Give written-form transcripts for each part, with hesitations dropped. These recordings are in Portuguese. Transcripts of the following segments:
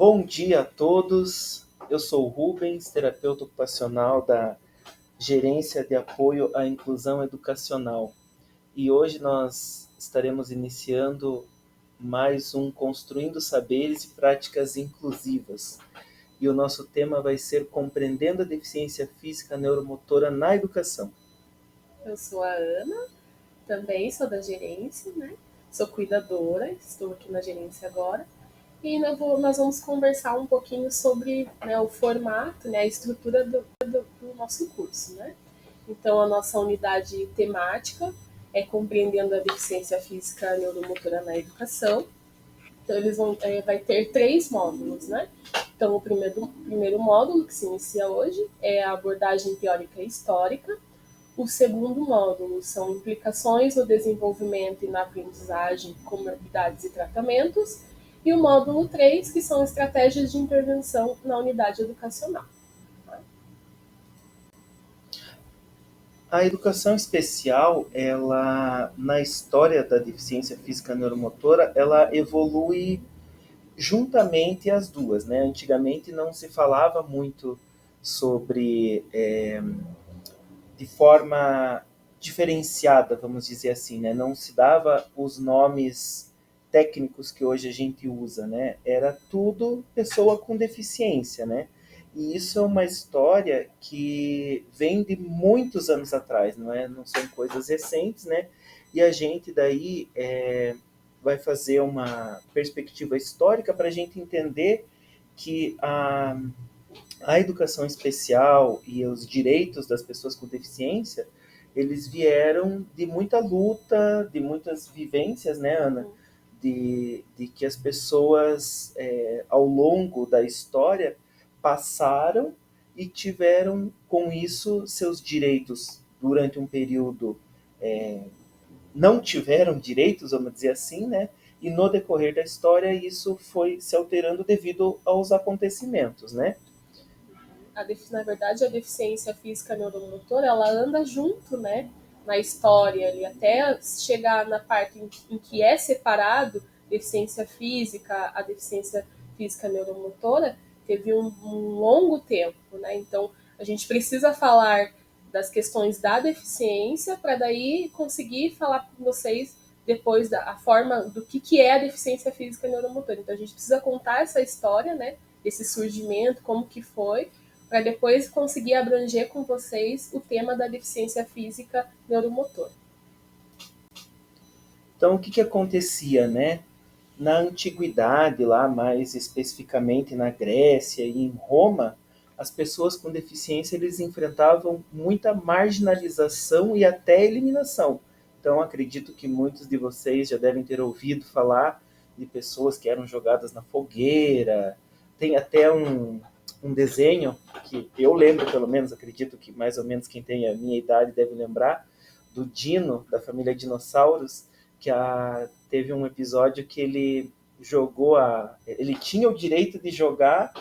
Bom dia a todos. Eu sou o Rubens, terapeuta ocupacional da Gerência de Apoio à Inclusão Educacional. E hoje nós estaremos iniciando mais um Construindo Saberes e Práticas Inclusivas. E o nosso tema vai ser Compreendendo a Deficiência Física Neuromotora na Educação. Eu sou a Ana, também sou da gerência, né? Sou cuidadora, estou aqui na gerência agora. E nós vamos conversar um pouquinho sobre, né, o formato, né, a estrutura do nosso curso, né? Então, a nossa unidade temática é Compreendendo a Deficiência Física Neuromotora na Educação. Então, vai ter 3 módulos, né? Então, o primeiro módulo, que se inicia hoje, é a abordagem teórica e histórica. O segundo módulo são implicações no desenvolvimento e na aprendizagem, comorbidades e tratamentos. E o módulo 3, que são estratégias de intervenção na unidade educacional. A educação especial, ela, na história da deficiência física neuromotora, ela evolui juntamente as duas, né? Antigamente não se falava muito sobre, de forma diferenciada, vamos dizer assim, né? Não se dava os nomes técnicos que hoje a gente usa, né? Era tudo pessoa com deficiência, né? E isso é uma história que vem de muitos anos atrás, não é? Não são coisas recentes, né? E a gente daí vai fazer uma perspectiva histórica para a gente entender que a educação especial e os direitos das pessoas com deficiência, eles vieram de muita luta, de muitas vivências, né, Ana? De que as pessoas, ao longo da história, passaram e tiveram com isso seus direitos durante um período, não tiveram direitos, vamos dizer assim, né? E no decorrer da história isso foi se alterando devido aos acontecimentos, né? Na verdade, a deficiência física neuromotora, ela anda junto, né, na história ali, até chegar na parte em que é separado deficiência física, a deficiência física neuromotora, teve um longo tempo, né? Então, a gente precisa falar das questões da deficiência para daí conseguir falar com vocês depois da forma do que é a deficiência física neuromotora. Então, a gente precisa contar essa história, né, esse surgimento, como que foi, para depois conseguir abranger com vocês o tema da deficiência física neuromotor. Então, o que acontecia, né? Na antiguidade, lá mais especificamente na Grécia e em Roma, as pessoas com deficiência eles enfrentavam muita marginalização e até eliminação. Então, acredito que muitos de vocês já devem ter ouvido falar de pessoas que eram jogadas na fogueira. Tem até um desenho que eu lembro, pelo menos, acredito que mais ou menos quem tem a minha idade deve lembrar, do Dino, da família Dinossauros, que teve um episódio que ele tinha o direito de jogar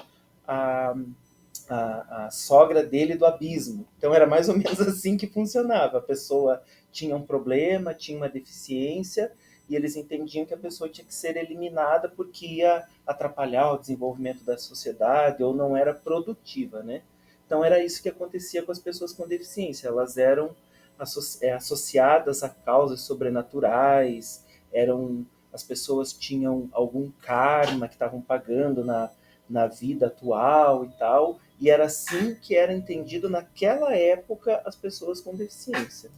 a, a sogra dele do abismo. Então era mais ou menos assim que funcionava. A pessoa tinha um problema, tinha uma deficiência, e eles entendiam que a pessoa tinha que ser eliminada porque ia atrapalhar o desenvolvimento da sociedade ou não era produtiva, né? Então era isso que acontecia com as pessoas com deficiência. Elas eram associadas a causas sobrenaturais, as pessoas tinham algum karma que estavam pagando na vida atual e tal, e era assim que era entendido naquela época as pessoas com deficiência.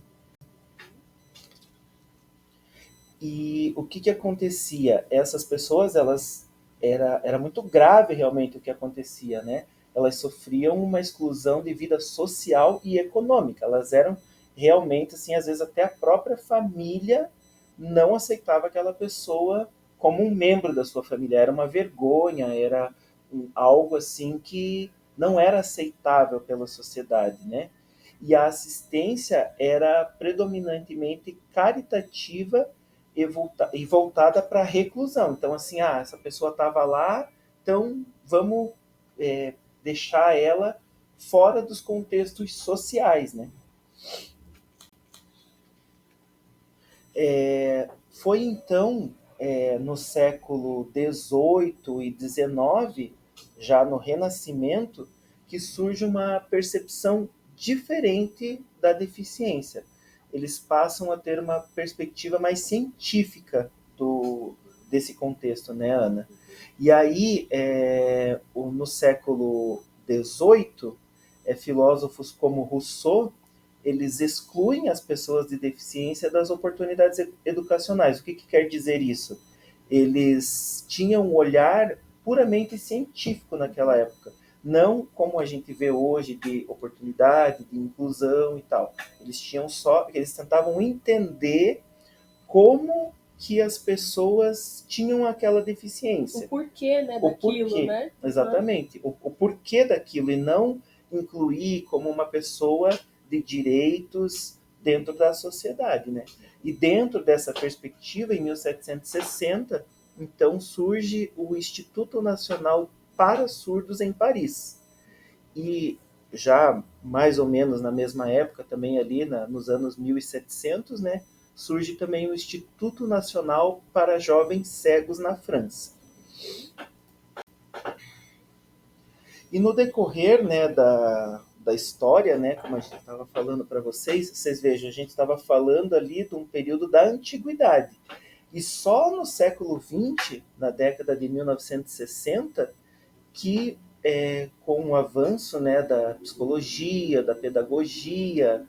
E o que acontecia? Essas pessoas, era muito grave realmente o que acontecia, né? Elas sofriam uma exclusão de vida social e econômica. Elas eram realmente, assim, às vezes até a própria família não aceitava aquela pessoa como um membro da sua família. Era uma vergonha, era algo assim que não era aceitável pela sociedade, né? E a assistência era predominantemente caritativa e voltada para a reclusão. Então, assim, essa pessoa estava lá, então vamos deixar ela fora dos contextos sociais, né? Foi então no século XVIII e XIX, já no Renascimento, que surge uma percepção diferente da deficiência. Eles passam a ter uma perspectiva mais científica desse contexto, né, Ana? E aí, no século XVIII, filósofos como Rousseau, eles excluem as pessoas de deficiência das oportunidades educacionais. O que quer dizer isso? Eles tinham um olhar puramente científico naquela época, não como a gente vê hoje de oportunidade, de inclusão e tal. Eles tentavam entender como que as pessoas tinham aquela deficiência. O porquê, né, daquilo, porquê, né? Exatamente. O porquê daquilo, e não incluir como uma pessoa de direitos dentro da sociedade, né? E dentro dessa perspectiva, em 1760, então surge o Instituto Nacional para Surdos em Paris. E já mais ou menos na mesma época, também ali nos anos 1700, né, surge também o Instituto Nacional para Jovens Cegos na França. E no decorrer, né, da história, né, como a gente estava falando para vocês vejam, a gente estava falando ali de um período da antiguidade. E só no século XX, na década de 1960, que com o avanço, né, da psicologia, da pedagogia,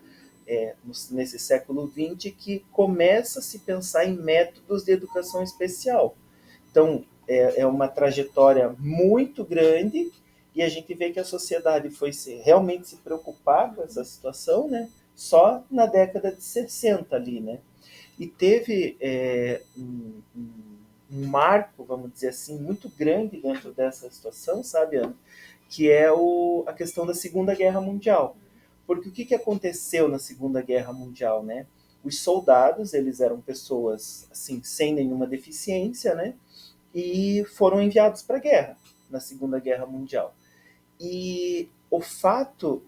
nesse século XX, que começa a se pensar em métodos de educação especial. Então, é uma trajetória muito grande, e a gente vê que a sociedade foi realmente se preocupar com essa situação, né, só na década de 60 ali, né? E teve um marco, vamos dizer assim, muito grande dentro dessa situação, sabe, Ana? Que é a questão da Segunda Guerra Mundial. Porque o que aconteceu na Segunda Guerra Mundial, né? Os soldados, eles eram pessoas, assim, sem nenhuma deficiência, né? E foram enviados para a guerra, na Segunda Guerra Mundial. E o fato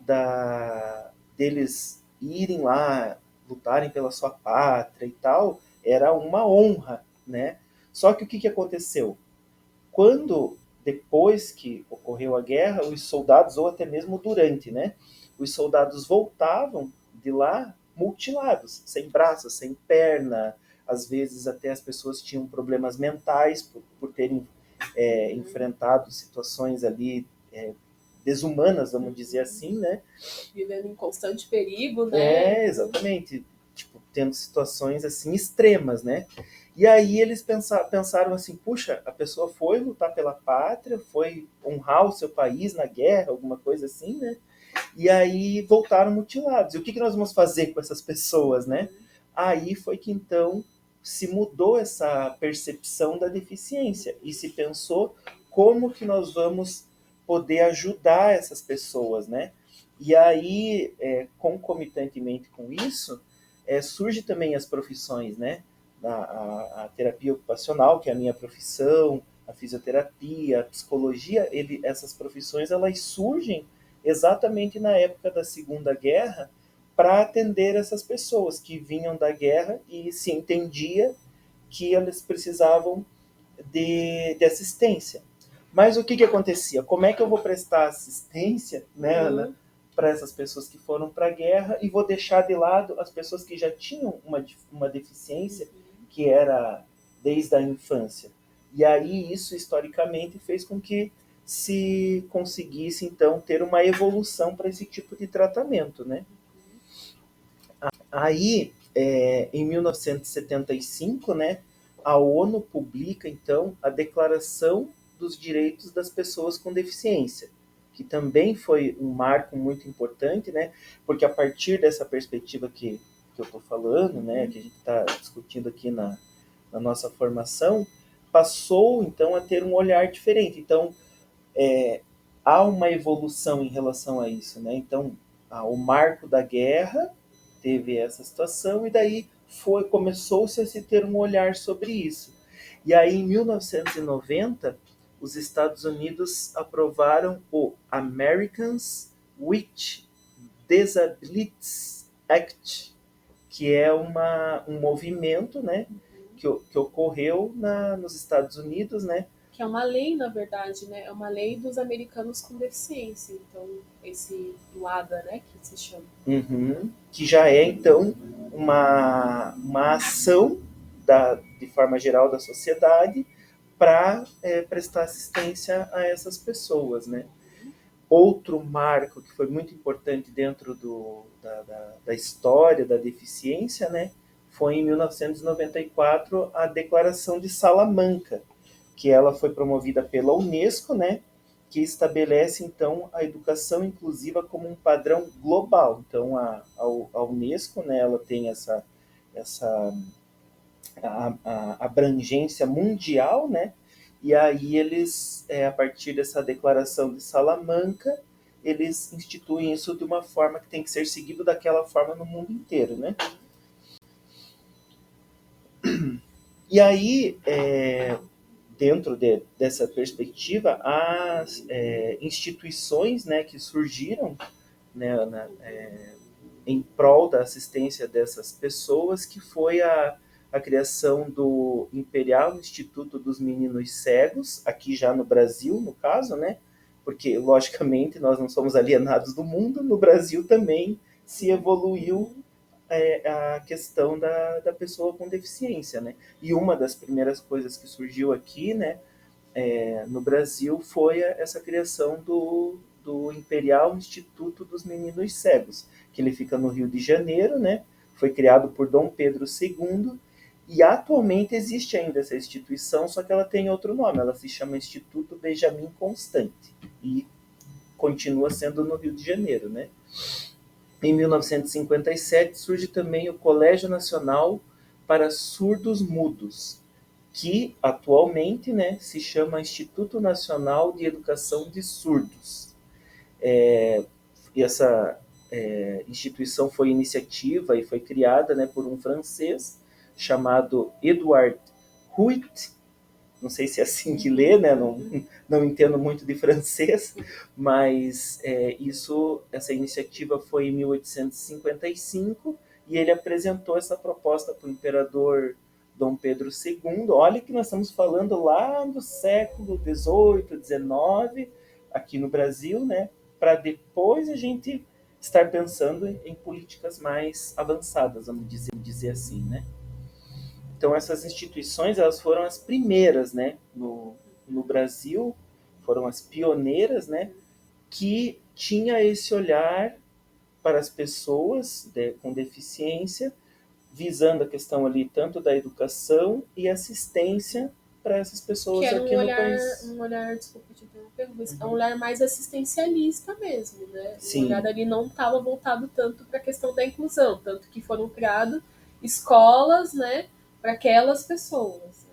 deles irem lá, lutarem pela sua pátria e tal, era uma honra, né? Só que o que aconteceu? Quando, depois que ocorreu a guerra, os soldados, ou até mesmo durante, né? Os soldados voltavam de lá mutilados, sem braços, sem perna, às vezes até as pessoas tinham problemas mentais por terem enfrentado situações ali desumanas, vamos dizer assim, né? Vivendo em constante perigo, né? Exatamente. Tipo, tendo situações assim extremas, né? E aí eles pensaram assim, puxa, a pessoa foi lutar pela pátria, foi honrar o seu país na guerra, alguma coisa assim, né? E aí voltaram mutilados. E o que nós vamos fazer com essas pessoas, né? Aí foi que então se mudou essa percepção da deficiência e se pensou como que nós vamos poder ajudar essas pessoas, né? E aí, concomitantemente com isso, surge também as profissões, né? A terapia ocupacional, que é a minha profissão, a fisioterapia, a psicologia, essas profissões elas surgem exatamente na época da Segunda Guerra para atender essas pessoas que vinham da guerra e se entendia que elas precisavam de assistência. Mas o que acontecia? Como é que eu vou prestar assistência, né, Ana, para essas pessoas que foram para a guerra e vou deixar de lado as pessoas que já tinham uma deficiência que era desde a infância? E aí isso historicamente fez com que se conseguisse então ter uma evolução para esse tipo de tratamento, né? Aí, em 1975, né, a ONU publica então a Declaração dos Direitos das Pessoas com Deficiência, que também foi um marco muito importante, né, porque a partir dessa perspectiva que eu estou falando, né, que a gente está discutindo aqui na nossa formação, passou então a ter um olhar diferente. Então, há uma evolução em relação a isso, né? Então, o marco da guerra teve essa situação e daí começou-se a se ter um olhar sobre isso. E aí, em 1990, os Estados Unidos aprovaram o Americans with Disabilities Act, que é um movimento, né, que ocorreu nos Estados Unidos, né? Que é uma lei, na verdade, né? É uma lei dos americanos com deficiência. Então, esse WADA, né, que se chama. Uhum. Que já é, então, uma ação de forma geral da sociedade para prestar assistência a essas pessoas, né? Outro marco que foi muito importante dentro da história da deficiência, né, foi em 1994 a Declaração de Salamanca, que ela foi promovida pela Unesco, né, que estabelece então a educação inclusiva como um padrão global. Então a Unesco, né, ela tem essa abrangência mundial, né? E aí eles, a partir dessa declaração de Salamanca, eles instituem isso de uma forma que tem que ser seguido daquela forma no mundo inteiro, né? E aí, dentro dessa perspectiva, as instituições, né, que surgiram, né, em prol da assistência dessas pessoas, que foi a criação do Imperial Instituto dos Meninos Cegos, aqui já no Brasil, no caso, né? Porque, logicamente, nós não somos alienados do mundo, no Brasil também se evoluiu a questão da pessoa com deficiência, né? E uma das primeiras coisas que surgiu aqui, né, no Brasil, foi essa criação do Imperial Instituto dos Meninos Cegos, que ele fica no Rio de Janeiro, né? Foi criado por Dom Pedro II e atualmente existe ainda essa instituição, só que ela tem outro nome, ela se chama Instituto Benjamin Constant e continua sendo no Rio de Janeiro, né? Em 1957 surge também o Colégio Nacional para Surdos Mudos, que atualmente, né, se chama Instituto Nacional de Educação de Surdos. E essa instituição foi iniciativa e foi criada, né, por um francês chamado Edouard Huit. Não sei se é assim que lê, né? Não entendo muito de francês, mas essa iniciativa foi em 1855 e ele apresentou essa proposta para o imperador Dom Pedro II. Olha que nós estamos falando lá do século XVIII, XIX, aqui no Brasil, né? Para depois a gente estar pensando em políticas mais avançadas, vamos dizer assim, né? Então essas instituições elas foram as primeiras, né, no Brasil, foram as pioneiras, né, que tinha esse olhar para as pessoas com deficiência, visando a questão ali tanto da educação e assistência para essas Que pessoas era aqui no país. um olhar, desculpa te interromper, mas é um olhar mais assistencialista mesmo, né? O Sim. olhar ali não estava voltado tanto para a questão da inclusão, tanto que foram criadas escolas, né, para aquelas pessoas,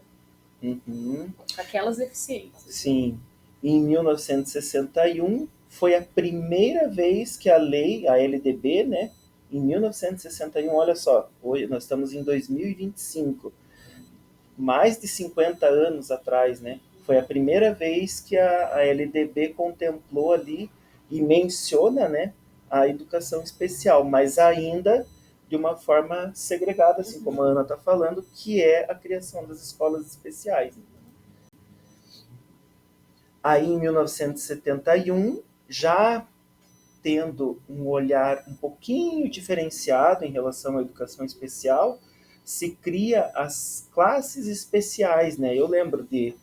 né? Uhum. Para aquelas deficiências. Sim. Em 1961 foi a primeira vez que a lei, a LDB, né, em 1961, olha só, hoje nós estamos em 2025, mais de 50 anos atrás, né? Foi a primeira vez que a LDB contemplou ali e menciona, né, a educação especial, mas ainda de uma forma segregada, assim como a Ana está falando, que é a criação das escolas especiais. Aí, em 1971, já tendo um olhar um pouquinho diferenciado em relação à educação especial, se cria as classes especiais, né? Eu lembro de,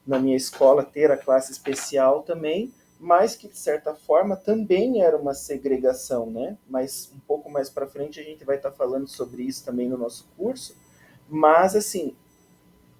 na minha escola, ter a classe especial também, mas que, de certa forma, também era uma segregação, né? Mas um pouco mais para frente a gente vai estar falando sobre isso também no nosso curso. Mas, assim,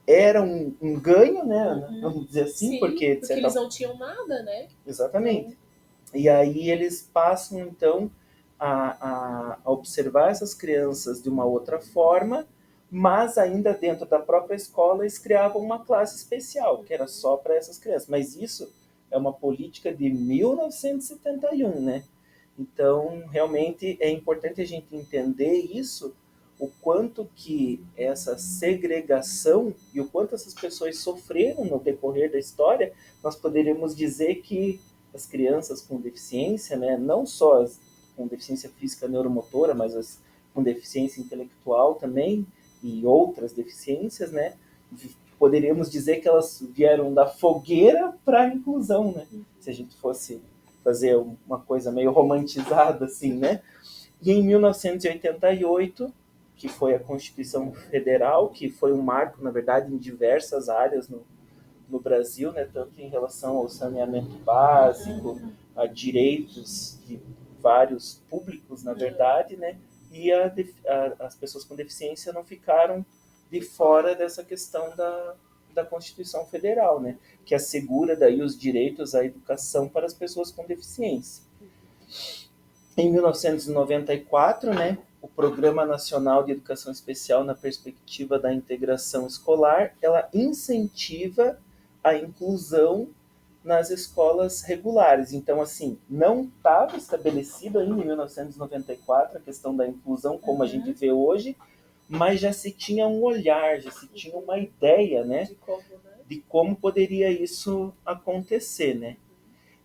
era um ganho, né? Vamos dizer assim, Sim, porque, de porque certa eles não tinham nada, né? Exatamente. Então, E aí eles passam, então, a observar essas crianças de uma outra forma, mas ainda dentro da própria escola eles criavam uma classe especial, que era só para essas crianças. Mas isso é uma política de 1971, né? Então, realmente é importante a gente entender isso, o quanto que essa segregação e o quanto essas pessoas sofreram no decorrer da história, nós poderíamos dizer que as crianças com deficiência, né, não só as com deficiência física neuromotora, mas as com deficiência intelectual também, e outras deficiências, né? Poderíamos dizer que elas vieram da fogueira para a inclusão, né? Se a gente fosse fazer uma coisa meio romantizada assim, né? E em 1988, que foi a Constituição Federal, que foi um marco, na verdade, em diversas áreas no Brasil, né, tanto em relação ao saneamento básico, a direitos de vários públicos, na verdade, né, e as pessoas com deficiência não ficaram de fora dessa questão da Constituição Federal, né, que assegura daí os direitos à educação para as pessoas com deficiência. Em 1994, né, o Programa Nacional de Educação Especial na Perspectiva da Integração Escolar, ela incentiva a inclusão nas escolas regulares. Então, assim, não estava estabelecido ainda em 1994 a questão da inclusão como a gente vê hoje, mas já se tinha um olhar, já se tinha uma ideia, né, de como poderia isso acontecer, né?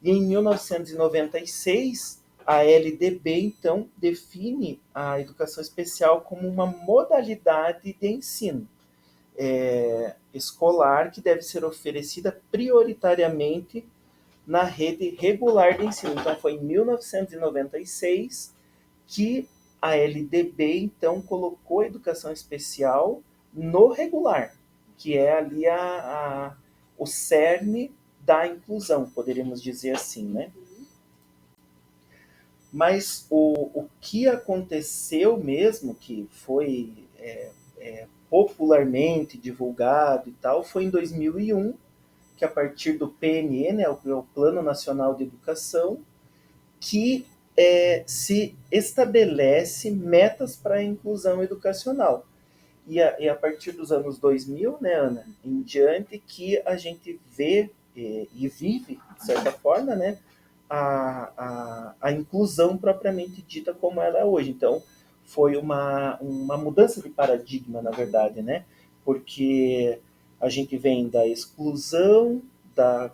E em 1996, a LDB, então, define a educação especial como uma modalidade de ensino escolar que deve ser oferecida prioritariamente na rede regular de ensino. Então, foi em 1996 que a LDB, então, colocou a educação especial no regular, que é ali o cerne da inclusão, poderíamos dizer assim, né? Mas o que aconteceu mesmo, que foi popularmente divulgado e tal, foi em 2001, que a partir do PNE, né, o Plano Nacional de Educação, que se estabelece metas para a inclusão educacional. E a partir dos anos 2000, né, Ana, em diante, que a gente vê e vive, de certa forma, né, a inclusão propriamente dita como ela é hoje. Então, foi uma mudança de paradigma, na verdade, né? Porque a gente vem da exclusão, da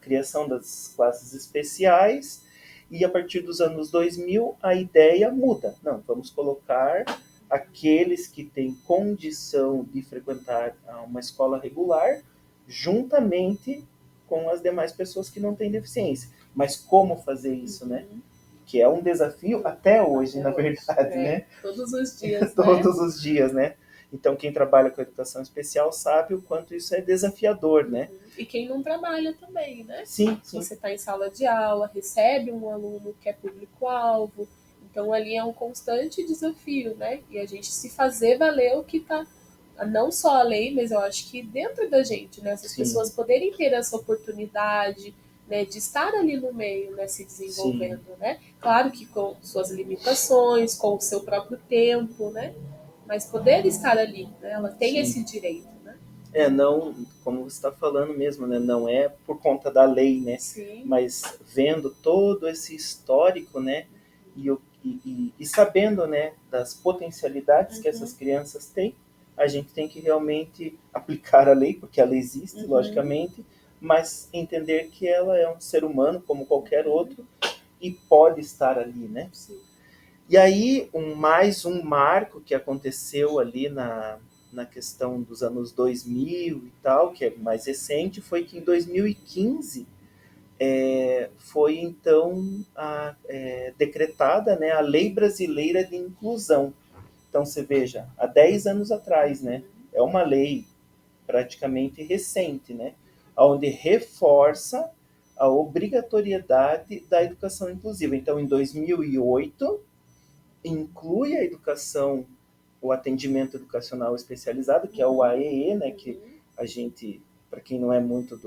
criação das classes especiais, e a partir dos anos 2000 a ideia muda. Não, vamos colocar aqueles que têm condição de frequentar uma escola regular juntamente com as demais pessoas que não têm deficiência. Mas como fazer isso, né? Que é um desafio até hoje, na verdade, né? Todos os dias, Todos os dias, né? Então, quem trabalha com educação especial sabe o quanto isso é desafiador, né? E quem não trabalha também, né? Sim, sim. Você está em sala de aula, recebe um aluno que é público-alvo, então ali é um constante desafio, né? E a gente se fazer valer o que está, não só a lei, mas eu acho que dentro da gente, né? Essas pessoas poderem ter essa oportunidade, né, de estar ali no meio, né, se desenvolvendo, né? Claro que com suas limitações, com o seu próprio tempo, né? Mas poder estar ali, né? Ela tem esse direito, né? Não, como você está falando mesmo, né? Não é por conta da lei, né? Sim. Mas vendo todo esse histórico, né? E sabendo, né, das potencialidades que essas crianças têm, a gente tem que realmente aplicar a lei, porque a lei existe, logicamente, mas entender que ela é um ser humano como qualquer outro e pode estar ali, né? Sim. E aí, mais um marco que aconteceu ali na questão dos anos 2000 e tal, que é mais recente, foi que em 2015 foi então decretada, né, a Lei Brasileira de Inclusão. Então, você veja, há 10 anos atrás, né, é uma lei praticamente recente, né, onde reforça a obrigatoriedade da educação inclusiva. Então, em 2008, inclui a educação, o atendimento educacional especializado, que é o AEE, né, que a gente, para quem não é muito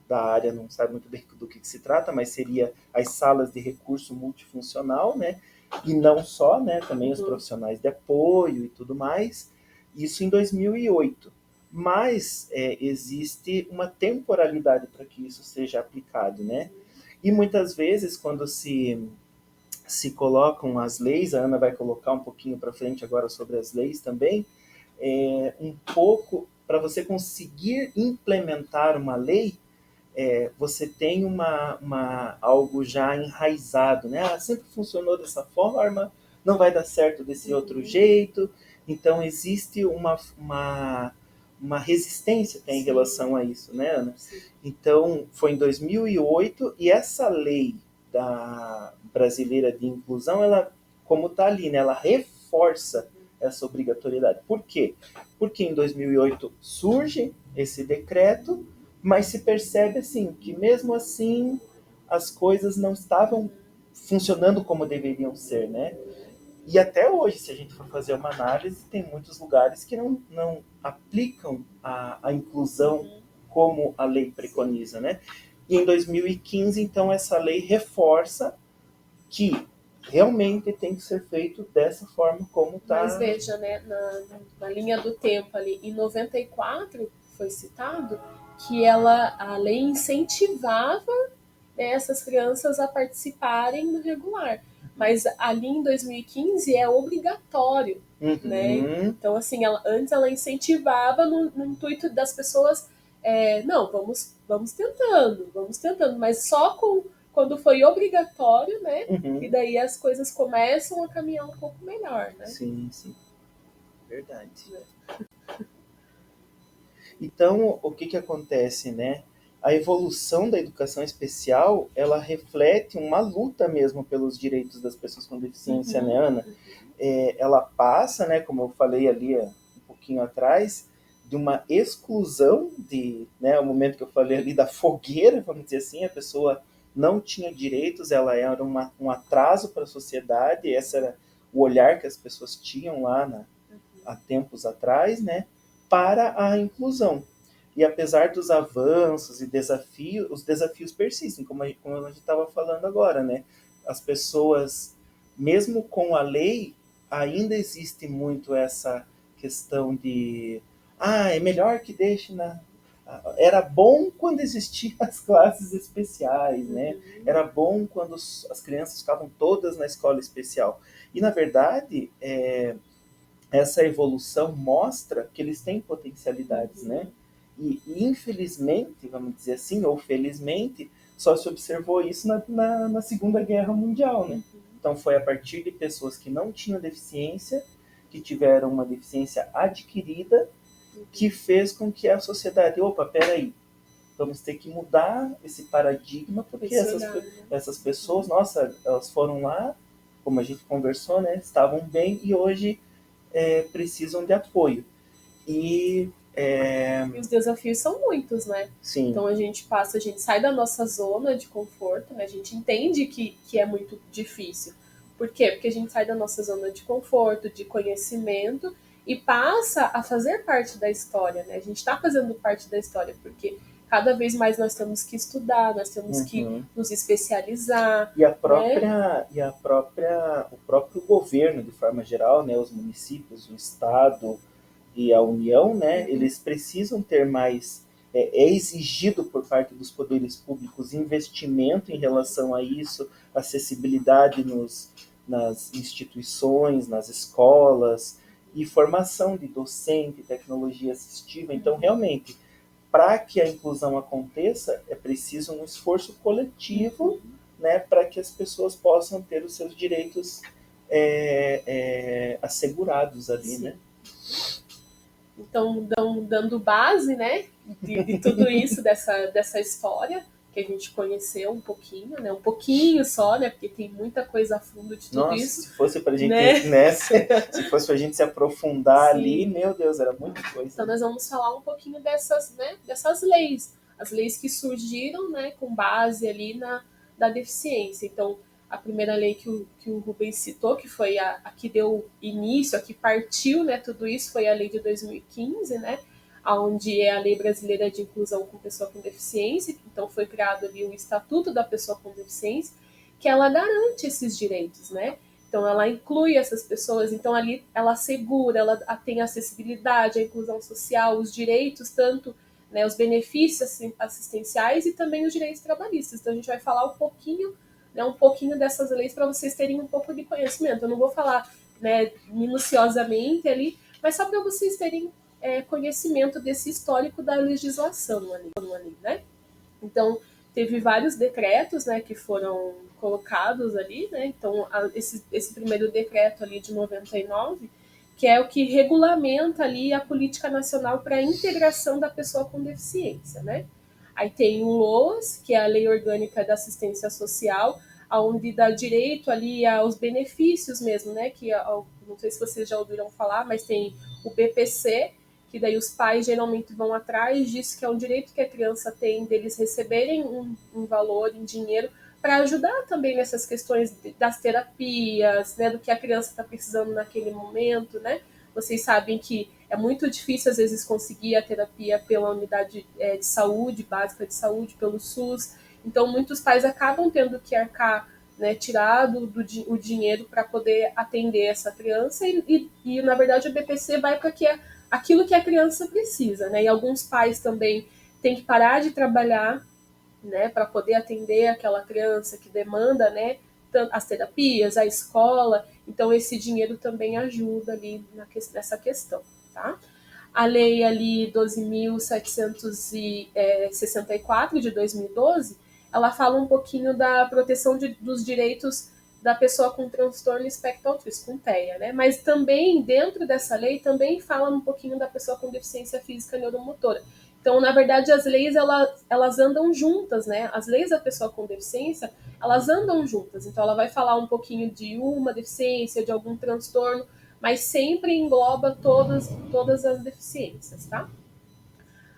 da área, não sabe muito bem do que se trata, mas seria as salas de recurso multifuncional, né, e não só, né, também os profissionais de apoio e tudo mais, isso em 2008. Mas existe uma temporalidade para que isso seja aplicado, né? E muitas vezes, quando se colocam as leis, a Ana vai colocar um pouquinho para frente agora sobre as leis também, um pouco para você conseguir implementar uma lei, você tem algo já enraizado, né? Sempre funcionou dessa forma, não vai dar certo desse outro jeito, Então, existe uma resistência até em Sim. relação a isso, né, Ana? Sim. Então, foi em 2008 e essa lei da brasileira de inclusão, ela, como está ali, né, ela reforça essa obrigatoriedade. Por quê? Porque em 2008 surge esse decreto, mas se percebe assim que mesmo assim as coisas não estavam funcionando como deveriam ser, né? E até hoje, se a gente for fazer uma análise, tem muitos lugares que não aplicam a inclusão como a lei preconiza, né? E em 2015, então, essa lei reforça que realmente tem que ser feito dessa forma como está. Mas veja, né, na linha do tempo ali, em 94 foi citado que a lei incentivava, né, essas crianças a participarem do regular. Mas ali em 2015 é obrigatório, né? Então, assim, antes ela incentivava no intuito das pessoas, não, vamos tentando, mas só quando foi obrigatório, né? E daí as coisas começam a caminhar um pouco melhor, né? Sim, sim. Verdade. Então, o que acontece, né? A evolução da educação especial, ela reflete uma luta mesmo pelos direitos das pessoas com deficiência, né, Ana? Ela passa, né, como eu falei ali um pouquinho atrás, de uma exclusão né, o momento que eu falei ali da fogueira, vamos dizer assim, a pessoa não tinha direitos, ela era um atraso para a sociedade, esse era o olhar que as pessoas tinham lá há tempos atrás, né, para a inclusão. E apesar dos avanços e desafios, os desafios persistem, como a gente estava falando agora, né? As pessoas, mesmo com a lei, ainda existe muito essa questão de é melhor que deixe na. Era bom quando existiam as classes especiais, né? Era bom quando as crianças ficavam todas na escola especial. E, na verdade, essa evolução mostra que eles têm potencialidades, né? E infelizmente, vamos dizer assim, ou felizmente, só se observou isso na Segunda Guerra Mundial, né? Então foi a partir de pessoas que não tinham deficiência, que tiveram uma deficiência adquirida, que fez com que a sociedade, opa, peraí, vamos ter que mudar esse paradigma, porque essas pessoas, nossa, elas foram lá, como a gente conversou, né? Estavam bem e hoje precisam de apoio. E os desafios são muitos, né? Sim. Então a gente sai da nossa zona de conforto, né? A gente entende que é muito difícil. Por quê? Porque a gente sai da nossa zona de conforto, de conhecimento e passa a fazer parte da história, né? A gente está fazendo parte da história porque cada vez mais nós temos que estudar, nós temos que nos especializar. E o próprio governo, de forma geral, né, os municípios, o estado e a União, né, eles precisam ter mais. É exigido por parte dos poderes públicos investimento em relação a isso, acessibilidade nas instituições, nas escolas, e formação de docente, tecnologia assistiva. Então, realmente, para que a inclusão aconteça, é preciso um esforço coletivo, né, para que as pessoas possam ter os seus direitos assegurados ali, Sim. né? Então, dando base, né, de tudo isso, dessa história que a gente conheceu um pouquinho, né, um pouquinho só, né, porque tem muita coisa a fundo de tudo Nossa, isso. Se fosse pra gente, né, se fosse pra gente se aprofundar Sim. ali, meu Deus, era muita coisa. Então nós vamos falar um pouquinho dessas leis, as leis que surgiram, né, com base ali da deficiência. Então, a primeira lei que o Rubens citou, que foi a que deu início, a que partiu, né, tudo isso, foi a lei de 2015, né, onde é a Lei Brasileira de Inclusão com Pessoa com Deficiência. Então foi criado ali o Estatuto da Pessoa com Deficiência, que ela garante esses direitos, né? Então ela inclui essas pessoas, então ali ela assegura, ela tem acessibilidade, a inclusão social, os direitos, tanto, né, os benefícios assistenciais e também os direitos trabalhistas. Então a gente vai falar um pouquinho dessas leis para vocês terem um pouco de conhecimento. Eu não vou falar, né, minuciosamente ali, mas só para vocês terem conhecimento desse histórico da legislação ali, né? Então, teve vários decretos, né, que foram colocados ali, né? Então, esse primeiro decreto ali de 99, que é o que regulamenta ali a política nacional para a integração da pessoa com deficiência, né? Aí tem o LOAS, que é a Lei Orgânica da Assistência Social, onde dá direito ali aos benefícios mesmo, né? Que não sei se vocês já ouviram falar, mas tem o BPC, que daí os pais geralmente vão atrás disso, que é um direito que a criança tem deles receberem um valor em dinheiro para ajudar também nessas questões das terapias, né, do que a criança está precisando naquele momento, né? Vocês sabem que é muito difícil, às vezes, conseguir a terapia pela unidade de saúde, básica de saúde, pelo SUS. Então, muitos pais acabam tendo que arcar, né, tirar o dinheiro para poder atender essa criança e, na verdade, o BPC vai para que aquilo que a criança precisa, né? E alguns pais também têm que parar de trabalhar, né, para poder atender aquela criança que demanda, né, as terapias, a escola. Então, esse dinheiro também ajuda ali nessa questão, tá? A lei ali 12.764 de 2012, ela fala um pouquinho da proteção dos direitos da pessoa com transtorno espectro autista, com TEA, né? Mas também, dentro dessa lei, também fala um pouquinho da pessoa com deficiência física neuromotora. Então, na verdade, as leis, elas andam juntas, né? As leis da pessoa com deficiência, elas andam juntas. Então, ela vai falar um pouquinho de uma deficiência, de algum transtorno, mas sempre engloba todas as deficiências, tá?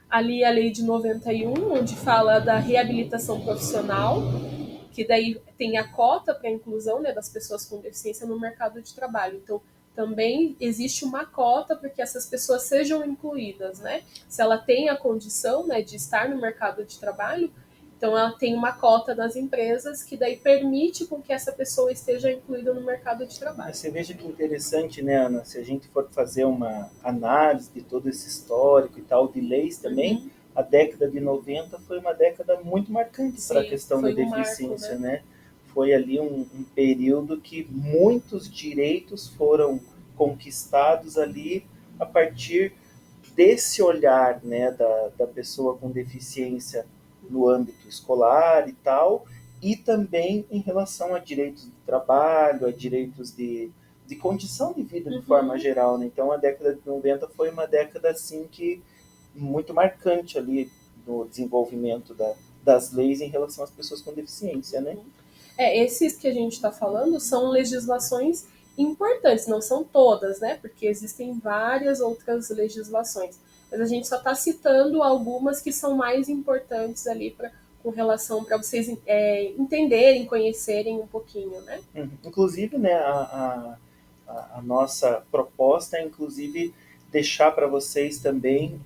Ali a lei de 91, onde fala da reabilitação profissional, que daí tem a cota para a inclusão, né, das pessoas com deficiência no mercado de trabalho. Então, também existe uma cota para que essas pessoas sejam incluídas, né? Se ela tem a condição, né, de estar no mercado de trabalho, então ela tem uma cota nas empresas que daí permite com que essa pessoa esteja incluída no mercado de trabalho. Você veja que interessante, né, Ana? Se a gente for fazer uma análise de todo esse histórico e tal, de leis também, a década de 90 foi uma década muito marcante para a questão da deficiência, marco, né? Foi ali um período que muitos direitos foram conquistados ali a partir desse olhar, né, da pessoa com deficiência no âmbito escolar e tal, e também em relação a direitos de trabalho, a direitos de condição de vida de forma geral, né? Então a década de 90 foi uma década assim que muito marcante ali no desenvolvimento das leis em relação às pessoas com deficiência, né? Esses que a gente está falando são legislações importantes, não são todas, né? Porque existem várias outras legislações. Mas a gente só está citando algumas que são mais importantes ali com relação para vocês entenderem, conhecerem um pouquinho, né? Inclusive, né, a nossa proposta é, inclusive, deixar para vocês também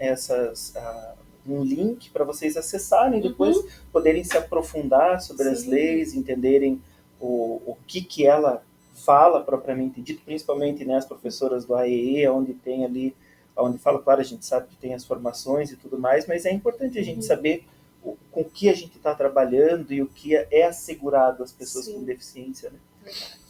um link para vocês acessarem depois, poderem se aprofundar sobre as leis, entenderem o que ela fala propriamente dito, principalmente, né, as professoras do AEE, onde tem ali, onde fala, claro, a gente sabe que tem as formações e tudo mais, mas é importante a gente saber com o que a gente está trabalhando e o que é assegurado às pessoas com deficiência, né? Verdade.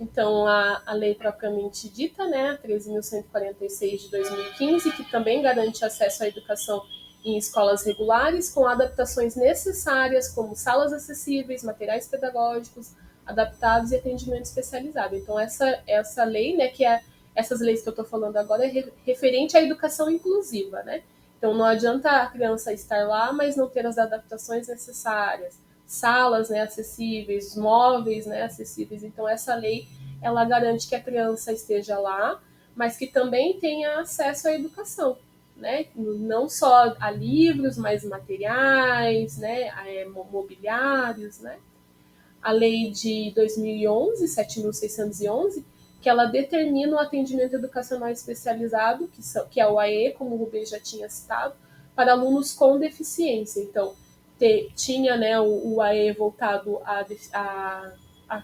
Então, a lei propriamente dita, né, a 13.146 de 2015, que também garante acesso à educação em escolas regulares, com adaptações necessárias, como salas acessíveis, materiais pedagógicos adaptados e atendimento especializado. Então, essa lei, né, essas leis que eu estou falando agora, é referente à educação inclusiva, né? Então, não adianta a criança estar lá, mas não ter as adaptações necessárias, salas, né, acessíveis, móveis, né, acessíveis. Então, essa lei, ela garante que a criança esteja lá, mas que também tenha acesso à educação, né? Não só a livros, mas materiais, né, mobiliários, né? A lei de 2011, 7.611, que ela determina o atendimento educacional especializado, que é o AE, como o Rubens já tinha citado, para alunos com deficiência. Então, tinha, né, o AE voltado a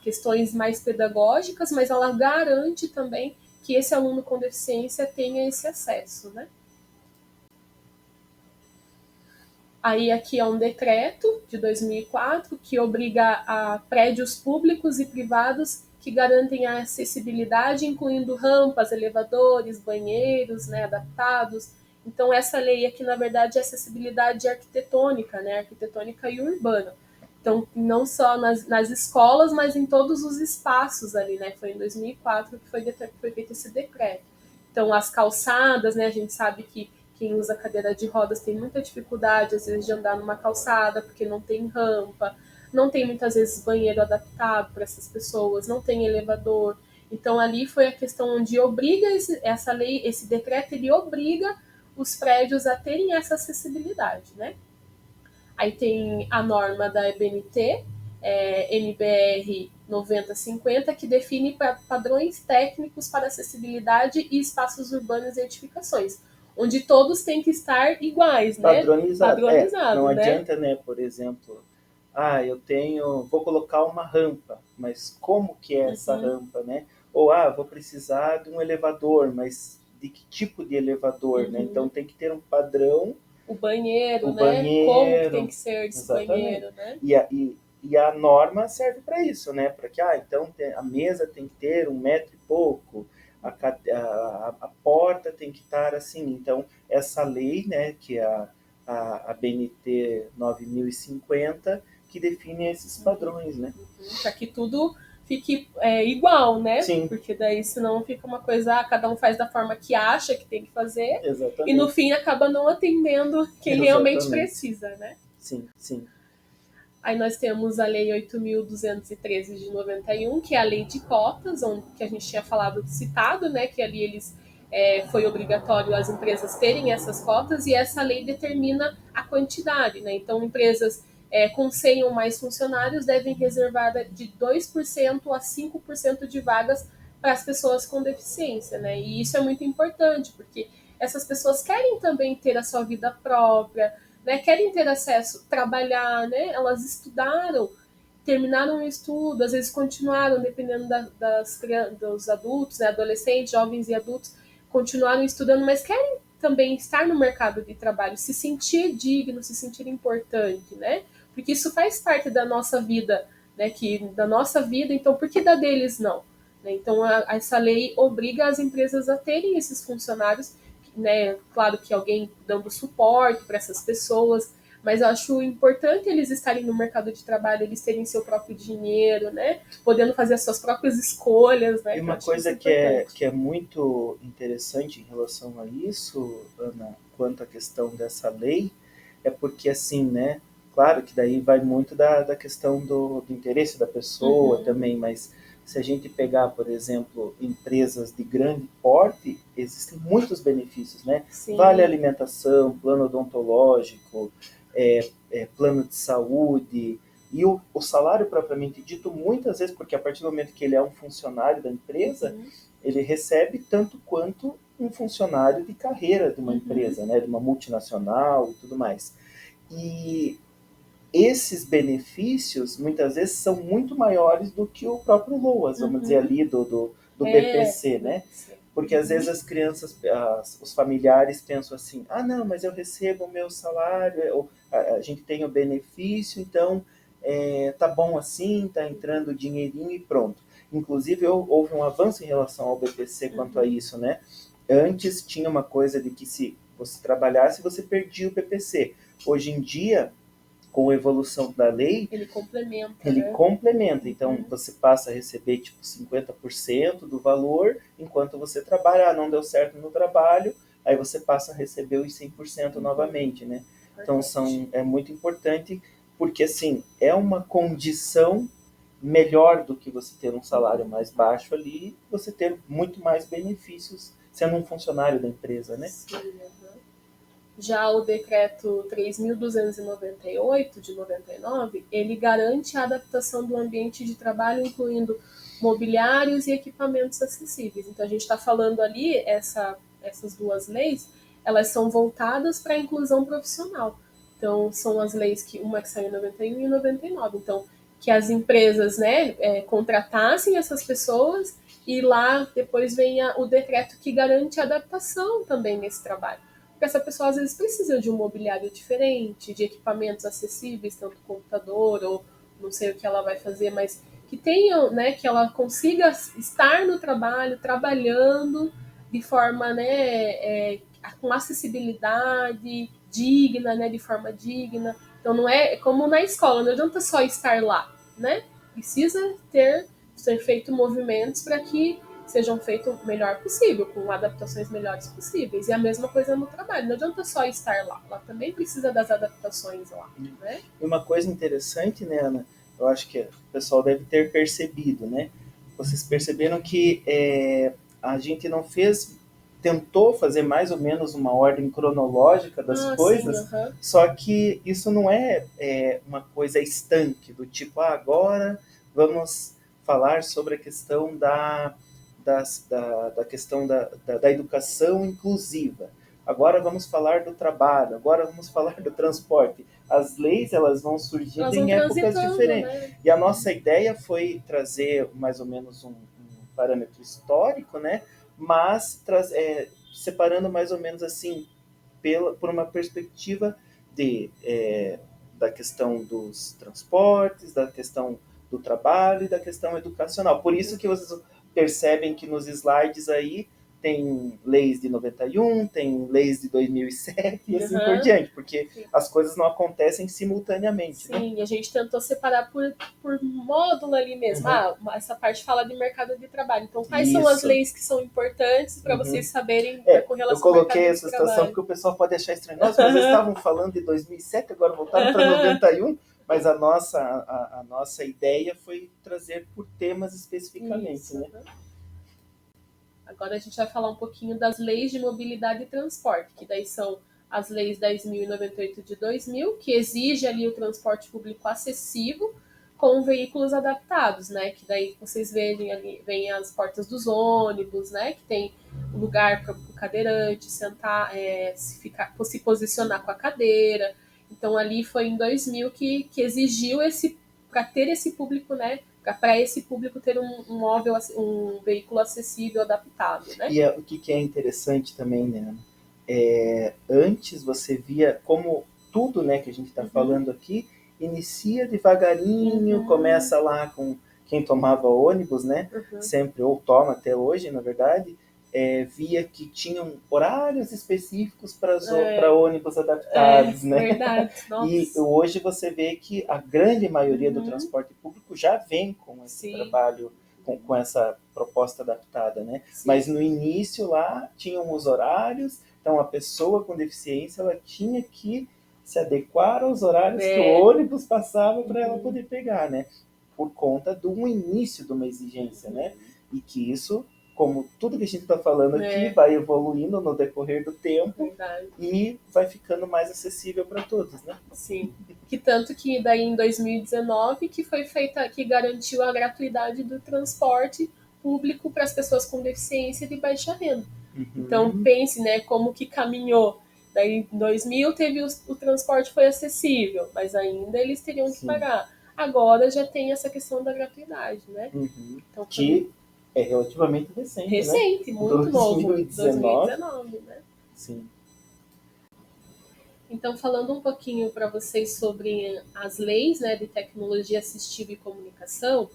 questões mais pedagógicas, mas ela garante também que esse aluno com deficiência tenha esse acesso, né? Aí aqui é um decreto de 2004 que obriga a prédios públicos e privados que garantem a acessibilidade, incluindo rampas, elevadores, banheiros, né, adaptados. Então essa lei aqui, na verdade, é acessibilidade arquitetônica, né, arquitetônica e urbana. Então, não só nas escolas, mas em todos os espaços ali, né? Foi em 2004 que foi feito esse decreto. Então, as calçadas, né? A gente sabe que quem usa cadeira de rodas tem muita dificuldade, às vezes, de andar numa calçada, porque não tem rampa, não tem muitas vezes banheiro adaptado para essas pessoas, não tem elevador. Então, ali foi a questão onde obriga essa lei, esse decreto, ele obriga os prédios a terem essa acessibilidade, né? Aí tem a norma da EBNT, NBR 9050, que define padrões técnicos para acessibilidade e espaços urbanos e edificações, onde todos têm que estar iguais, né? Padronizado. Não Padronizado, né? adianta, né, por exemplo, vou colocar uma rampa, mas como que é essa rampa, né? Ou, vou precisar de um elevador, mas de que tipo de elevador, né? Então tem que ter um padrão. O banheiro, O né? Como que banheiro, tem que ser esse exatamente. banheiro, né? E a norma serve para isso, né? Para que, então a mesa tem que ter 1 metro e pouco, a porta tem que estar assim. Então, essa lei, né, que é a BNT 9050, que define esses padrões, né? Para que tudo fique igual, né? Sim. Porque daí senão fica uma coisa, cada um faz da forma que acha que tem que fazer. Exatamente. E no fim acaba não atendendo quem realmente precisa, né? Sim, sim. Aí nós temos a Lei 8.213 de 91, que é a lei de cotas, que a gente tinha citado, né? Que ali foi obrigatório as empresas terem essas cotas, e essa lei determina a quantidade, né? Então, empresas com 100 ou mais funcionários devem reservar de 2% a 5% de vagas para as pessoas com deficiência, né? E isso é muito importante, porque essas pessoas querem também ter a sua vida própria, né? Querem ter acesso, trabalhar, né? Elas estudaram, terminaram o estudo, às vezes continuaram, dependendo dos adultos, né? Adolescentes, jovens e adultos, continuaram estudando, mas querem também estar no mercado de trabalho, se sentir digno, se sentir importante, né? Porque isso faz parte da nossa vida, né? Da nossa vida, então por que da deles não? Então, essa lei obriga as empresas a terem esses funcionários, né? Claro que alguém dando suporte para essas pessoas, mas eu acho importante eles estarem no mercado de trabalho, eles terem seu próprio dinheiro, né? Podendo fazer as suas próprias escolhas, né? E uma coisa que é muito interessante em relação a isso, Ana, quanto à questão dessa lei, é porque, assim, né? Claro que daí vai muito da questão do interesse da pessoa também, mas se a gente pegar, por exemplo, empresas de grande porte, existem muitos benefícios, né? Sim. Vale alimentação, plano odontológico, plano de saúde, e o salário propriamente dito, muitas vezes, porque a partir do momento que ele é um funcionário da empresa, ele recebe tanto quanto um funcionário de carreira de uma empresa, né, de uma multinacional e tudo mais. E esses benefícios, muitas vezes, são muito maiores do que o próprio LOAS, vamos dizer ali, do BPC, né? Porque às vezes as crianças, os familiares pensam assim, não, mas eu recebo o meu salário, a gente tem o benefício, então tá bom assim, tá entrando o dinheirinho e pronto. Inclusive houve um avanço em relação ao BPC quanto a isso, né? Antes tinha uma coisa de que se você trabalhasse, você perdia o BPC. Hoje em dia, com a evolução da lei, ele complementa. Então, você passa a receber tipo 50% do valor enquanto você trabalha. Não deu certo no trabalho, aí você passa a receber os 100% novamente, né? Então, é muito importante, porque assim, é uma condição melhor do que você ter um salário mais baixo ali, você ter muito mais benefícios sendo um funcionário da empresa, né? Sim, Já o decreto 3.298 de 99, ele garante a adaptação do ambiente de trabalho, incluindo mobiliários e equipamentos acessíveis. Então, a gente está falando ali, essas duas leis, elas são voltadas para a inclusão profissional. Então, são as leis uma que saiu em 91 e 99. Então, que as empresas, né, contratassem essas pessoas, e lá depois venha o decreto que garante a adaptação também nesse trabalho. Porque essa pessoa às vezes precisa de um mobiliário diferente, de equipamentos acessíveis, tanto computador ou não sei o que ela vai fazer, mas que tenham, né, que ela consiga estar no trabalho, trabalhando de forma, né, com acessibilidade, digna, né, de forma digna. Então não é como na escola, não adianta só estar lá, né? Precisa ser feito movimentos para que sejam feitos o melhor possível, com adaptações melhores possíveis. E a mesma coisa no trabalho, não adianta só estar lá, ela também precisa das adaptações lá, né? E uma coisa interessante, né, Ana, eu acho que o pessoal deve ter percebido, né? Vocês perceberam que a gente não tentou fazer mais ou menos uma ordem cronológica das Sim, coisas, só que isso não é uma coisa estanque, do tipo, agora vamos falar sobre a questão da questão da educação inclusiva. Agora vamos falar do trabalho, agora vamos falar do transporte. As leis elas vão surgindo em épocas diferentes. Né? E a nossa ideia foi trazer mais ou menos um parâmetro histórico, né? Mas separando mais ou menos assim por uma perspectiva da questão dos transportes, da questão do trabalho e da questão educacional. Por isso que vocês percebem que nos slides aí tem leis de 91, tem leis de 2007 e assim por diante, porque as coisas não acontecem simultaneamente. Sim, né? A gente tentou separar por módulo ali mesmo. Essa parte fala de mercado de trabalho. Então, quais são as leis que são importantes para vocês saberem com relação eu coloquei essa situação porque o pessoal pode achar estranho. Nossa, mas eles estavam falando de 2007, agora voltaram para 91, mas a nossa ideia foi trazer por temas especificamente. Isso, né? Agora a gente vai falar um pouquinho das leis de mobilidade e transporte, que daí são as leis 10.098 de 2000, que exige ali o transporte público acessível com veículos adaptados, né? Que daí vocês veem ali, vem as portas dos ônibus, né? Que tem lugar para o cadeirante sentar, se posicionar com a cadeira. Então ali foi em 2000 que exigiu para ter esse público, né? Para esse público ter um veículo acessível, adaptado, né? E o que é interessante também, né? Antes você via como tudo, né, que a gente está falando aqui inicia devagarinho, começa lá com quem tomava ônibus, né? Sempre, ou toma até hoje, na verdade, via que tinham horários específicos para ônibus adaptados, né? Verdade. Nossa. E hoje você vê que a grande maioria do transporte público já vem com esse trabalho, com essa proposta adaptada, né? Sim. Mas no início lá tinham os horários, então a pessoa com deficiência ela tinha que se adequar aos horários que o ônibus passava para ela poder pegar, né? Por conta do início de uma exigência, né? E que isso, como tudo que a gente está falando aqui, vai evoluindo no decorrer do tempo e vai ficando mais acessível para todos, né? Sim. Que tanto que daí em 2019 que foi feita, que garantiu a gratuidade do transporte público para as pessoas com deficiência de baixa renda. Então pense, né, como que caminhou. Daí em 2000 teve o transporte foi acessível, mas ainda eles teriam que pagar. Agora já tem essa questão da gratuidade, né? Então, que é relativamente recente, recente, né? Muito novo. 2019, né? Sim. Então, falando um pouquinho para vocês sobre as leis, né, de tecnologia assistiva e comunicação,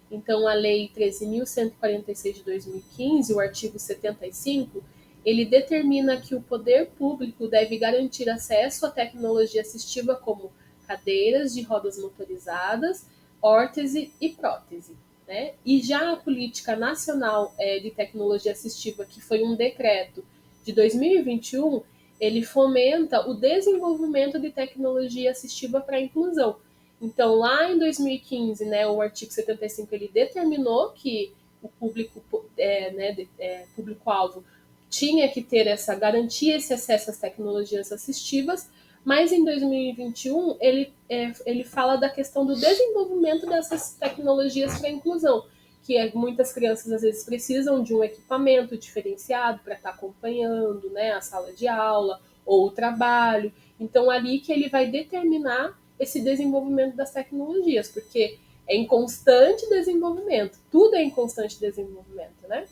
então a Lei 13.146 de 2015, o artigo 75, ele determina que o poder público deve garantir acesso à tecnologia assistiva como cadeiras de rodas motorizadas, órtese e prótese. Né? E já a Política Nacional de Tecnologia Assistiva, que foi um decreto de 2021, ele fomenta o desenvolvimento de tecnologia assistiva para a inclusão. Então, lá em 2015, né, o artigo 75 ele determinou que o público-alvo tinha que ter garantia esse acesso às tecnologias assistivas, mas em 2021 ele fala da questão do desenvolvimento dessas tecnologias para a inclusão, que muitas crianças às vezes precisam de um equipamento diferenciado para estar acompanhando, né, a sala de aula ou o trabalho. Então, ali que ele vai determinar esse desenvolvimento das tecnologias, porque é em constante desenvolvimento, tudo é em constante desenvolvimento, né?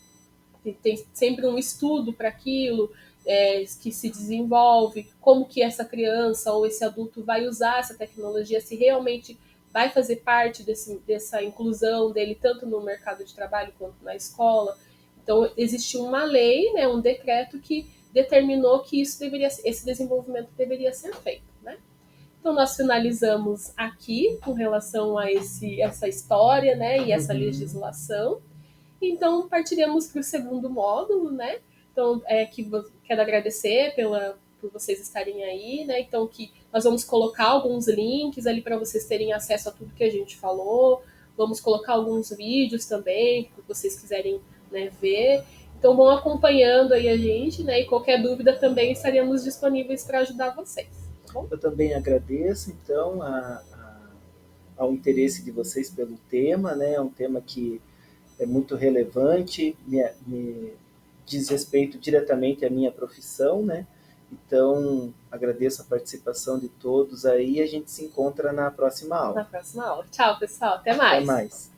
Tem sempre um estudo para aquilo, que se desenvolve, como que essa criança ou esse adulto vai usar essa tecnologia, se realmente vai fazer parte dessa inclusão dele, tanto no mercado de trabalho quanto na escola. Então, existe uma lei, né, um decreto que determinou que esse desenvolvimento deveria ser feito, né? Então, nós finalizamos aqui com relação a essa história, né, e essa legislação. Então, partiremos para o segundo módulo, né? Então, quero agradecer por vocês estarem aí, né? Então, que nós vamos colocar alguns links ali para vocês terem acesso a tudo que a gente falou. Vamos colocar alguns vídeos também, que vocês quiserem, né, ver. Então, vão acompanhando aí a gente, né? E qualquer dúvida também estaremos disponíveis para ajudar vocês. Tá bom? Eu também agradeço, então, ao interesse de vocês pelo tema, né? É um tema que é muito relevante, me diz respeito diretamente à minha profissão, né? Então, agradeço a participação de todos aí e a gente se encontra na próxima aula. Na próxima aula. Tchau, pessoal. Até Até mais. mais.